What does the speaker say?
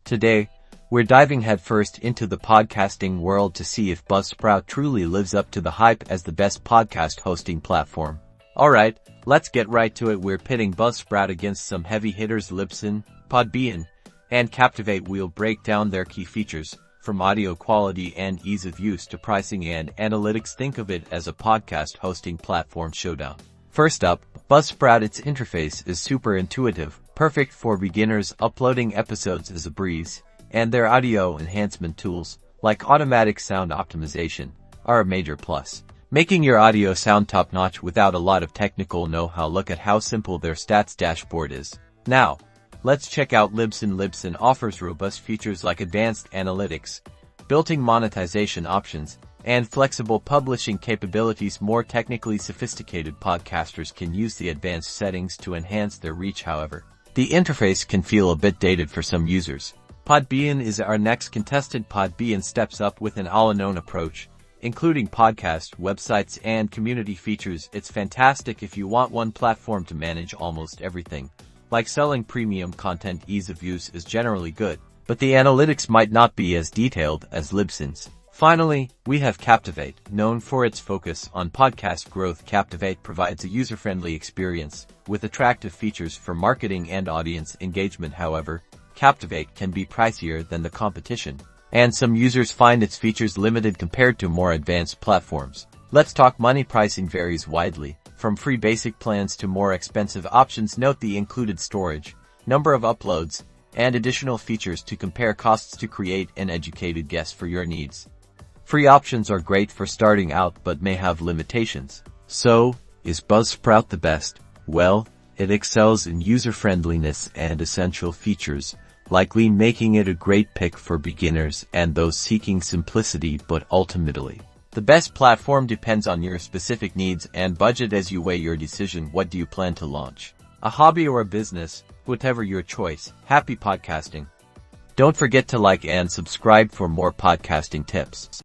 Today, we're diving headfirst into the podcasting world to see if Buzzsprout truly lives up to the hype as the best podcast hosting platform. Alright, let's get right to it. We're pitting Buzzsprout against some heavy hitters: Libsyn, Podbean, and Captivate. We'll break down their key features, from audio quality and ease of use to pricing and analytics. Think of it as a podcast hosting platform showdown. First up, Buzzsprout. Its interface is super intuitive, perfect for beginners. Uploading episodes is a breeze, and their audio enhancement tools, like automatic sound optimization, are a major plus, making your audio sound top-notch without a lot of technical know-how. Look at how simple their stats dashboard is. Now, let's check out Libsyn. Libsyn offers robust features like advanced analytics, built-in monetization options, and flexible publishing capabilities. More technically sophisticated podcasters can use the advanced settings to enhance their reach. However, the interface can feel a bit dated for some users. Podbean is our next contestant. Podbean steps up with an all-in-one approach, including podcast, websites, and community features. It's fantastic if you want one platform to manage almost everything, like selling premium content. Ease of use is generally good, but the analytics might not be as detailed as Libsyn's. Finally, we have Captivate. Known for its focus on podcast growth, Captivate provides a user-friendly experience with attractive features for marketing and audience engagement. However, Captivate can be pricier than the competition, and some users find its features limited compared to more advanced platforms. Let's talk money. Pricing varies widely, from free basic plans to more expensive options. Note the included storage, number of uploads, and additional features to compare costs to create an educated guess for your needs. Free options are great for starting out but may have limitations. So, is Buzzsprout the best? Well, it excels in user-friendliness and essential features, likely making it a great pick for beginners and those seeking simplicity. But ultimately, the best platform depends on your specific needs and budget. As you weigh your decision, what do you plan to launch? A hobby or a business? Whatever your choice, happy podcasting. Don't forget to like and subscribe for more podcasting tips.